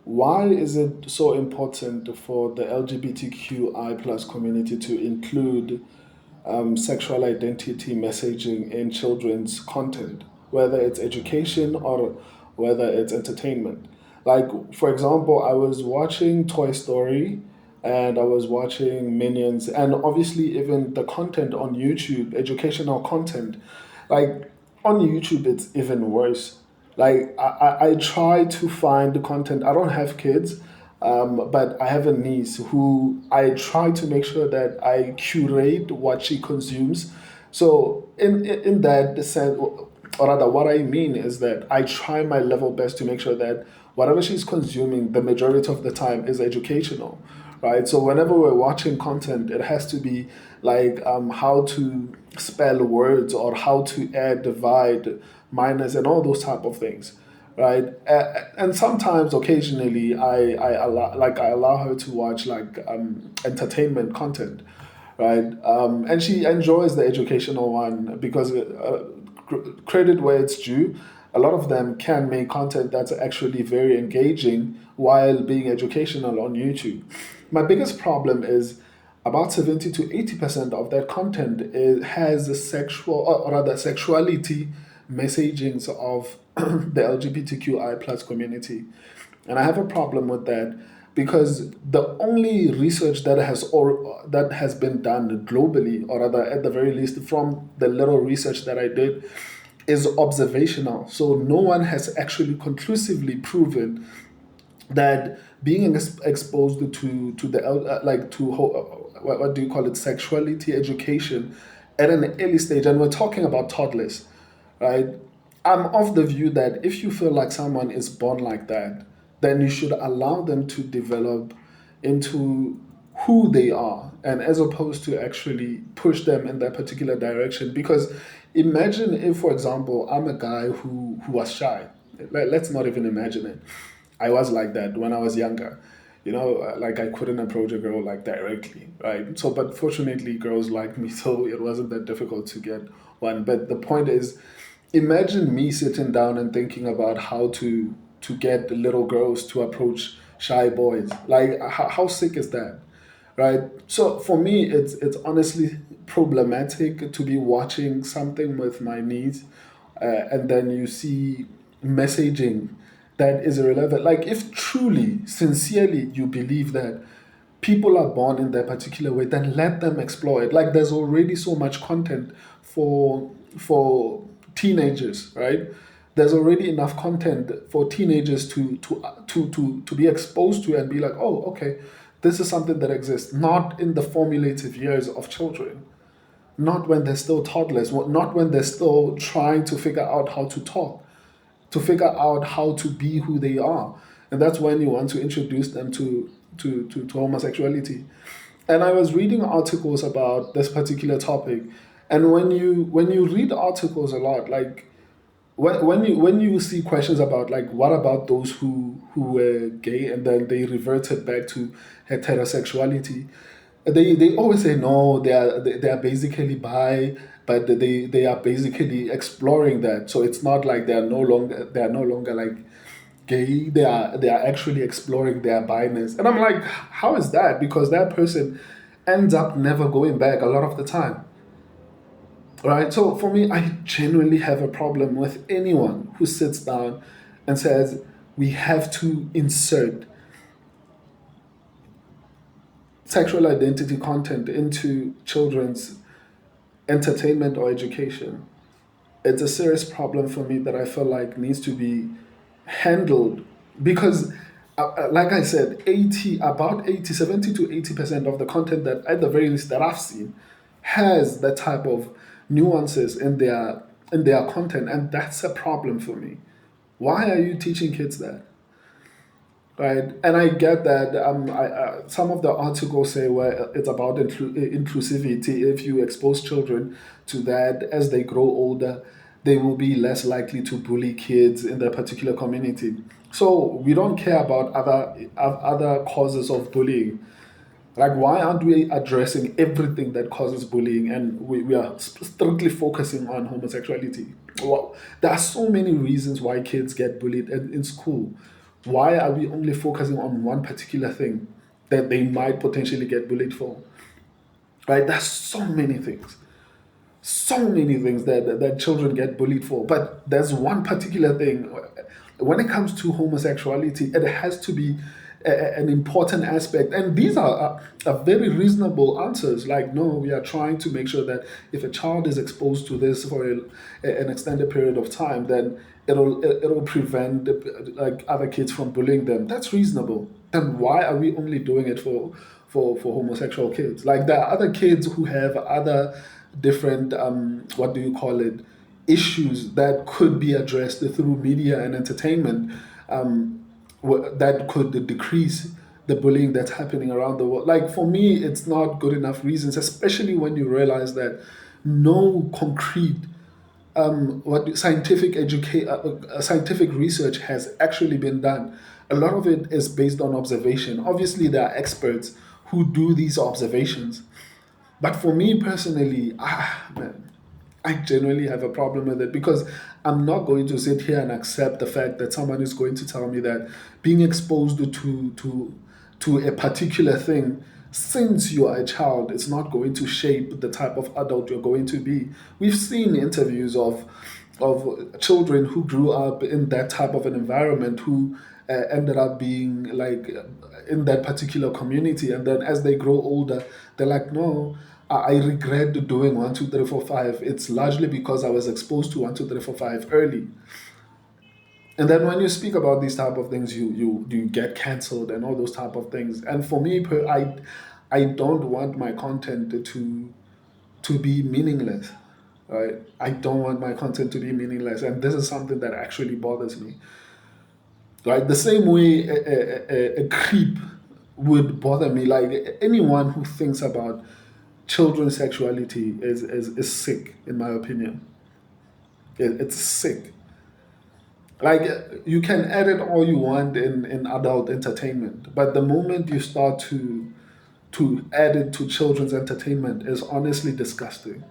Why is it so important for the LGBTQI plus community to include sexual identity messaging in children's content, whether it's education or whether it's entertainment? Like, for example, I was watching Toy Story and I was watching Minions, and obviously, even the content on YouTube, educational content, like on YouTube, it's even worse. Like, I try to find the content. I don't have kids, but I have a niece who I try to make sure that I curate what she consumes. So in that sense, or rather, what I mean is that I try my level best to make sure that whatever she's consuming, the majority of the time, is educational, right? So whenever we're watching content, it has to be like how to spell words or how to add, divide, minus, and all those type of things, right? And sometimes, occasionally, I allow her to watch like entertainment content, right? And she enjoys the educational one because credit where it's due. A lot of them can make content that's actually very engaging while being educational on YouTube. My biggest problem is about 70 to 80% of that content has a sexual, or rather sexuality messagings of the LGBTQI plus community. And I have a problem with that because the only research that has been done globally, or rather at the very least from the little research that I did, is observational. So no one has actually conclusively proven that being exposed to the what do you call it, sexuality education at an early stage, and we're talking about toddlers, right? I'm of the view that if you feel like someone is born like that, then you should allow them to develop into who they are, and as opposed to actually push them in that particular direction. Because imagine if, for example, I'm a guy who was shy. Let's not even imagine it. I was like that when I was younger. Like I couldn't approach a girl like directly, right? So, but fortunately, girls like me, so it wasn't that difficult to get one. But the point is, imagine me sitting down and thinking about how to get little girls to approach shy boys. Like, how sick is that, right? So for me, it's honestly problematic to be watching something with my niece, and then you see messaging that is irrelevant. Like, if truly, sincerely, you believe that people are born in that particular way, then let them explore it. Like, there's already so much content for teenagers, right? There's already enough content for teenagers to be exposed to and be like, oh, okay, this is something that exists. Not in the formative years of children, not when they're still toddlers, not when they're still trying to figure out how to talk, to figure out how to be who they are. And that's when you want to introduce them to homosexuality. And I was reading articles about this particular topic. And when you read articles a lot, like when you see questions about, like, what about those who were gay and then they reverted back to heterosexuality, they always say no, they are basically bi, but they are basically exploring that. So it's not like they are no longer like gay. They are actually exploring their bi-ness. And I'm like, how is that? Because that person ends up never going back a lot of the time, right? So for me, I genuinely have a problem with anyone who sits down and says we have to insert sexual identity content into children's entertainment or education. It's a serious problem for me that I feel like needs to be handled because, like I said, 70 to 80% of the content that, at the very least, that I've seen has that type of nuances in their content, and that's a problem for me. Why are you teaching kids that? Right, and I get that. Some of the articles say where it's about inclusivity. If you expose children to that as they grow older, they will be less likely to bully kids in their particular community. So we don't care about other causes of bullying. Like, why aren't we addressing everything that causes bullying, and we are strictly focusing on homosexuality? Well, there are so many reasons why kids get bullied in school. Why are we only focusing on one particular thing that they might potentially get bullied for? Right? There's so many things that children get bullied for. But there's one particular thing. When it comes to homosexuality, it has to be an important aspect. And these are very reasonable answers. Like, no, we are trying to make sure that if a child is exposed to this for an extended period of time, then it'll prevent like other kids from bullying them. That's reasonable. Then why are we only doing it for homosexual kids? Like there are other kids who have other different what do you call it, issues that could be addressed through media and entertainment, that could decrease the bullying that's happening around the world. Like for me, it's not good enough reasons, especially when you realize that no concrete what scientific research has actually been done. A lot of it is based on observation. Obviously, there are experts who do these observations, but for me personally, man, I genuinely have a problem with it because I'm not going to sit here and accept the fact that someone is going to tell me that being exposed to a particular thing since you are a child, it's not going to shape the type of adult you're going to be. We've seen interviews of children who grew up in that type of an environment who ended up being like in that particular community, and then as they grow older, they're like, no, I regret doing 1, 2, 3, 4, 5. It's largely because I was exposed to 1, 2, 3, 4, 5 early. And then when you speak about these type of things, you get cancelled and all those type of things. And for me, I don't want my content to be meaningless. Right? I don't want my content to be meaningless, and this is something that actually bothers me. Right? The same way a creep would bother me. Like anyone who thinks about children's sexuality is sick, in my opinion. It's sick. Like you can edit all you want in adult entertainment, but the moment you start to add it to children's entertainment is honestly disgusting.